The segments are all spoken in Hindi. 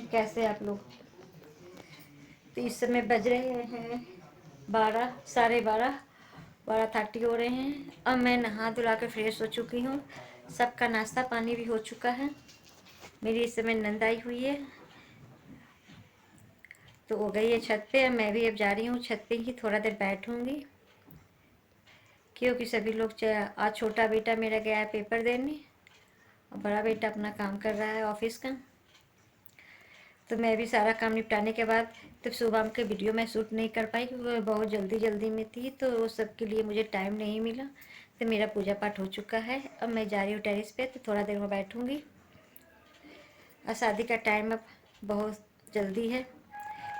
कैसे आप लोग। तो इस समय बज रहे हैं 12, साढ़े 12, 12:30 हो रहे हैं। अब मैं नहा धुला कर फ्रेश हो चुकी हूँ। सबका नाश्ता पानी भी हो चुका है। मेरी इस समय नंद आई हुई है तो हो गई है छत पे। अब मैं भी अब जा रही हूँ छत पे ही थोड़ा देर बैठूंगी, क्योंकि सभी लोग आज छोटा बेटा मेरा गया है पेपर देने और बड़ा बेटा अपना काम कर रहा है ऑफिस का। तो मैं भी सारा काम निपटाने के बाद तब सुबह के वीडियो मैं शूट नहीं कर पाई, क्योंकि मैं बहुत जल्दी जल्दी में थी, तो वो सब के लिए मुझे टाइम नहीं मिला। तो मेरा पूजा पाठ हो चुका है। अब मैं जा रही हूँ टेरेस पे, तो थोड़ा देर में बैठूँगी। और शादी का टाइम अब बहुत जल्दी है,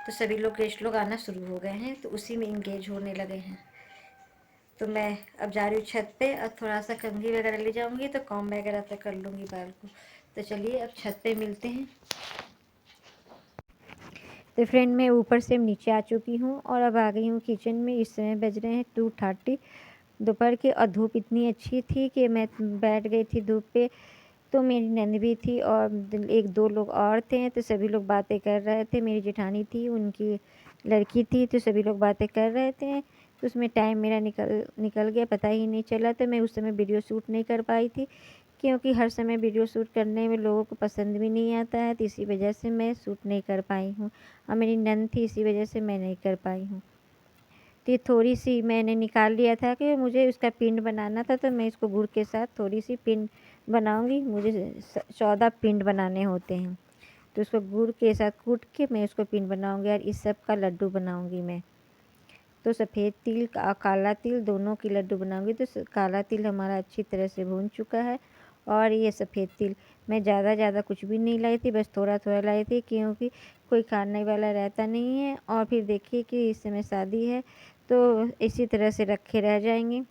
तो सभी लोग गेस्ट लोग आना शुरू हो गए हैं, तो उसी में इंगेज होने लगे हैं। तो मैं अब जा रही हूँ छत पे और थोड़ा सा कंघी वगैरह ले जाऊँगी, तो कॉम वगैरह तक कर लूँगी बाल को। तो चलिए अब छत पे मिलते हैं। तो फ्रेंड मैं ऊपर से नीचे आ चुकी हूँ और अब आ गई हूँ किचन में। इस समय बज रहे हैं 2:30 दोपहर के, और धूप इतनी अच्छी थी कि मैं बैठ गई थी धूप पे। तो मेरी नंद भी थी और एक दो लोग और थे, तो सभी लोग बातें कर रहे थे। मेरी जेठानी थी, उनकी लड़की थी, तो सभी लोग बातें कर रहे थे। तो उसमें टाइम मेरा निकल गया, पता ही नहीं चला। तो मैं उस समय वीडियो शूट नहीं कर पाई थी, क्योंकि हर समय वीडियो शूट करने में लोगों को पसंद भी नहीं आता है, तो इसी वजह से मैं शूट नहीं कर पाई हूँ। और मेरी नंद थी, इसी वजह से मैं नहीं कर पाई हूँ। तो ये थोड़ी सी मैंने निकाल लिया था कि मुझे उसका पिंड बनाना था, तो मैं इसको गुड़ के साथ थोड़ी सी पिंड बनाऊंगी। मुझे 14 पिंड बनाने होते हैं, तो उसको गुड़ के साथ कूट के मैं उसको पिंड बनाऊंगी और इस सब का लड्डू बनाऊंगी मैं। तो सफ़ेद तिल का काला तिल दोनों की लड्डू बनाऊंगी। तो काला तिल हमारा अच्छी तरह से भून चुका है, और ये सफ़ेद तिल मैं ज़्यादा कुछ भी नहीं लाई थी, बस थोड़ा थोड़ा लाई थी, क्योंकि कोई खाने वाला रहता नहीं है। और फिर देखिए कि इस समय शादी है, तो इसी तरह से रखे रह जाएंगे।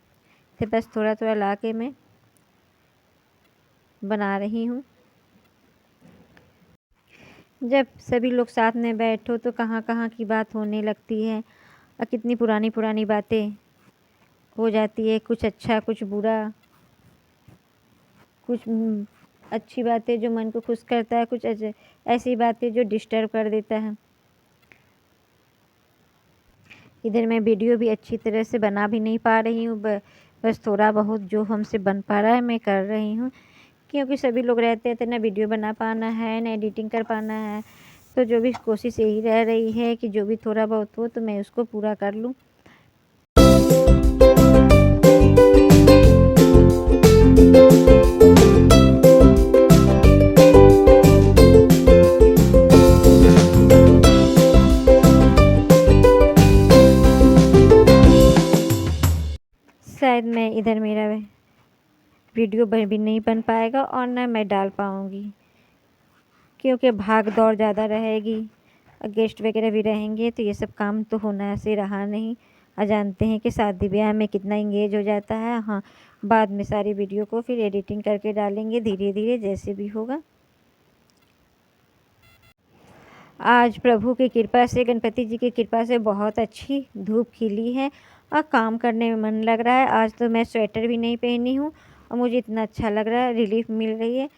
तो बस थोड़ा थोड़ा ला के मैं बना रही हूँ। जब सभी लोग साथ में बैठो तो कहाँ कहाँ की बात होने लगती है, और कितनी पुरानी पुरानी बातें हो जाती है। कुछ अच्छा, कुछ बुरा, कुछ अच्छी बातें जो मन को खुश करता है, कुछ ऐसी बातें जो डिस्टर्ब कर देता है। इधर मैं वीडियो भी अच्छी तरह से बना भी नहीं पा रही हूँ, बस थोड़ा बहुत जो हमसे बन पा रहा है मैं कर रही हूँ, क्योंकि सभी लोग रहते हैं तो ना वीडियो बना पाना है, ना एडिटिंग कर पाना है। तो जो भी कोशिश यही रह रही है कि जो भी थोड़ा बहुत हो तो मैं उसको पूरा कर लूँ। शायद मैं इधर मेरा वीडियो भी नहीं बन पाएगा और ना मैं डाल पाऊँगी, क्योंकि भाग दौड़ ज़्यादा रहेगी, गेस्ट वगैरह भी रहेंगे, तो ये सब काम तो होना से रहा नहीं। और जानते हैं कि शादी ब्याह में कितना इंगेज हो जाता है। हाँ, बाद में सारी वीडियो को फिर एडिटिंग करके डालेंगे धीरे धीरे, जैसे भी होगा। आज प्रभु की कृपा से, गणपति जी की कृपा से बहुत अच्छी धूप खिली है और काम करने में मन लग रहा है। आज तो मैं स्वेटर भी नहीं पहनी हूँ और मुझे इतना अच्छा लग रहा है, रिलीफ मिल रही है।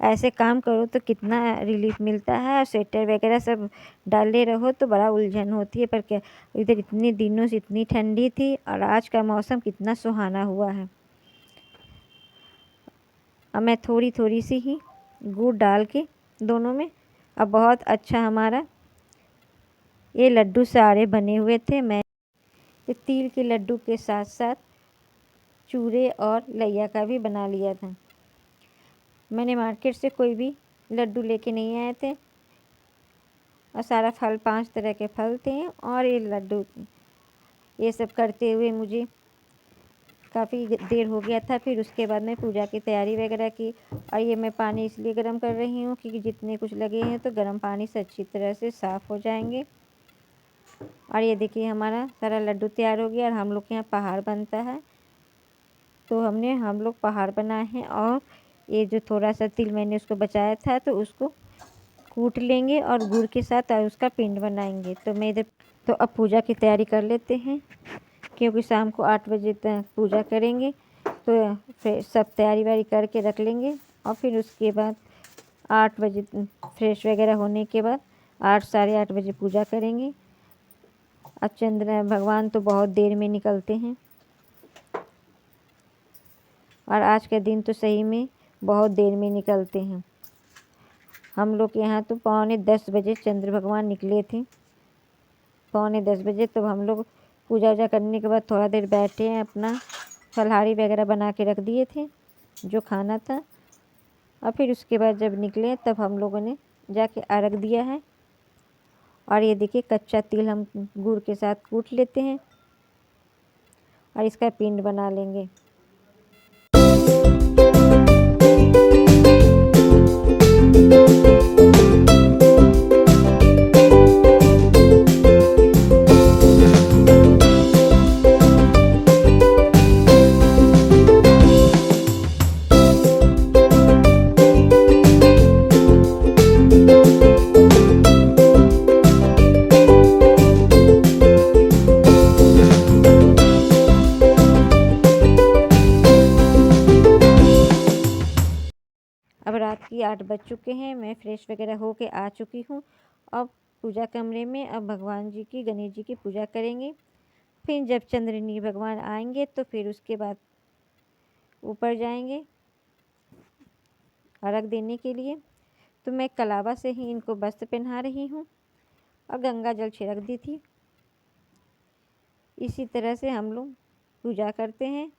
ऐसे काम करो तो कितना रिलीफ मिलता है, और स्वेटर वगैरह सब डाले रहो तो बड़ा उलझन होती है। पर क्या, इधर इतने दिनों से इतनी ठंडी थी और आज का मौसम कितना सुहाना हुआ है। अब मैं थोड़ी थोड़ी सी ही गुड़ डाल के दोनों में, अब बहुत अच्छा हमारा ये लड्डू सारे बने हुए थे। मैं तिल के लड्डू के साथ साथ चूरे और लैया का भी बना लिया था। मैंने मार्केट से कोई भी लड्डू लेके नहीं आए थे, और सारा फल 5 तरह के फल थे और ये लड्डू। ये सब करते हुए मुझे काफ़ी देर हो गया था। फिर उसके बाद मैं पूजा की तैयारी वगैरह की। और ये मैं पानी इसलिए गर्म कर रही हूँ क्योंकि जितने कुछ लगे हैं तो गर्म पानी से अच्छी तरह से साफ़ हो जाएंगे। और ये देखिए हमारा सारा लड्डू तैयार हो गया। और हम लोग के यहाँ पहाड़ बनता है, तो हम लोग पहाड़ बनाए हैं। और ये जो थोड़ा सा तिल मैंने उसको बचाया था, तो उसको कूट लेंगे और गुड़ के साथ और उसका पिंड बनाएंगे। तो मैं इधर तो अब पूजा की तैयारी कर लेते हैं, क्योंकि शाम को 8 बजे तक पूजा करेंगे। तो फिर सब तैयारी वारी करके रख लेंगे, और फिर उसके बाद 8 बजे फ्रेश वगैरह होने के बाद 8 साढ़े 8 बजे पूजा करेंगे। अब चंद्र भगवान तो बहुत देर में निकलते हैं और आज का दिन तो सही में बहुत देर में निकलते हैं। हम लोग के यहाँ तो 9:45 बजे चंद्र भगवान निकले थे। 9:45 बजे तो हम लोग पूजा वूजा करने के बाद थोड़ा देर बैठे हैं, अपना फलाहारी वगैरह बना के रख दिए थे जो खाना था। और फिर उसके बाद जब निकले तब हम लोगों ने जाके अर्घ दिया है। और ये देखिए कच्चा तिल हम गुड़ के साथ कूट लेते हैं और इसका पिंड बना लेंगे। अब रात की 8 बज चुके हैं। मैं फ्रेश वगैरह होके आ चुकी हूँ। अब पूजा कमरे में अब भगवान जी की, गणेश जी की पूजा करेंगे। फिर जब चंद्रनी भगवान आएंगे तो फिर उसके बाद ऊपर जाएंगे अर्घ देने के लिए। तो मैं कलावा से ही इनको वस्त्र पहना रही हूँ और गंगा जल छिड़क दी थी। इसी तरह से हम लोग पूजा करते हैं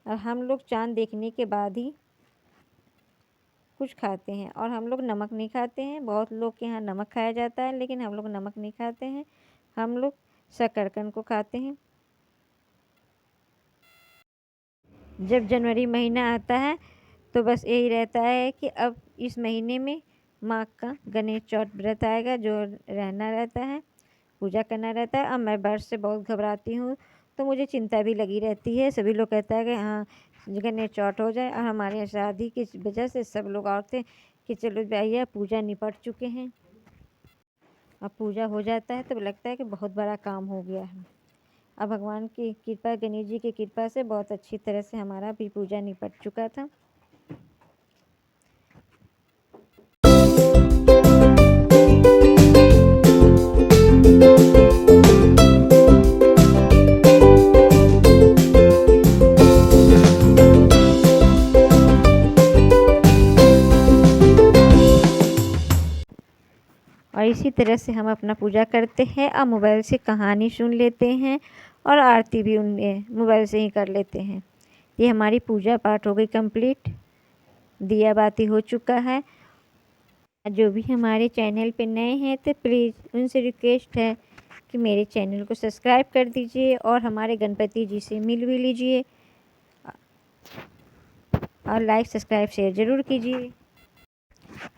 और हम लोग चाँद देखने के बाद ही कुछ खाते हैं। और हम लोग नमक नहीं खाते हैं। बहुत लोग के यहाँ नमक खाया जाता है, लेकिन हम लोग नमक नहीं खाते हैं। हम लोग शकरकंद को खाते हैं। जब जनवरी महीना आता है तो बस यही रहता है कि अब इस महीने में माँ का गणेश चौथ व्रत आएगा, जो रहना रहता है, पूजा करना रहता है। अब मैं बर्ड से बहुत घबराती हूँ, तो मुझे चिंता भी लगी रहती है। सभी लोग कहता है कि हाँ गणेश चौथ हो जाए। और हमारे यहाँ शादी की वजह से सब लोग औरतें कि चलो भैया पूजा निपट चुके हैं। अब पूजा हो जाता है तो लगता है कि बहुत बड़ा काम हो गया है। अब भगवान की कृपा, गणेश जी की कृपा से बहुत अच्छी तरह से हमारा भी पूजा निपट चुका था। और इसी तरह से हम अपना पूजा करते हैं और मोबाइल से कहानी सुन लेते हैं और आरती भी उन्हें मोबाइल से ही कर लेते हैं। ये हमारी पूजा पाठ हो गई कंप्लीट। दिया बाती हो चुका है। जो भी हमारे चैनल पे नए हैं तो प्लीज़ उनसे रिक्वेस्ट है कि मेरे चैनल को सब्सक्राइब कर दीजिए और हमारे गणपति जी से मिल भी लीजिए और लाइक सब्सक्राइब शेयर ज़रूर कीजिए।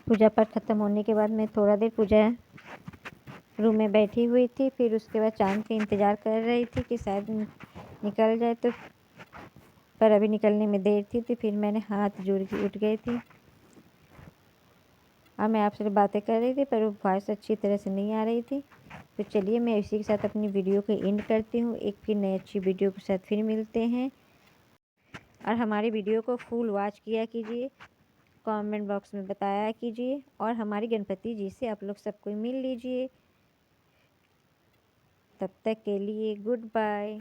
पूजा पाठ ख़त्म होने के बाद मैं थोड़ा देर पूजा रूम में बैठी हुई थी। फिर उसके बाद चाँद का इंतज़ार कर रही थी कि शायद निकल जाए, तो पर अभी निकलने में देर थी। तो फिर मैंने हाथ जोड़ के उठ गई थी और मैं आपसे बातें कर रही थी, पर वो वॉइस अच्छी तरह से नहीं आ रही थी। तो चलिए मैं इसी के साथ अपनी वीडियो को एंड करती हूँ। एक फिर नई अच्छी वीडियो के साथ फिर मिलते हैं। और हमारी वीडियो को फुल वॉच किया कीजिए, कमेंट बॉक्स में बताया कीजिए और हमारी गणपति जी से आप लोग सबको मिल लीजिए। तब तक के लिए गुड बाय।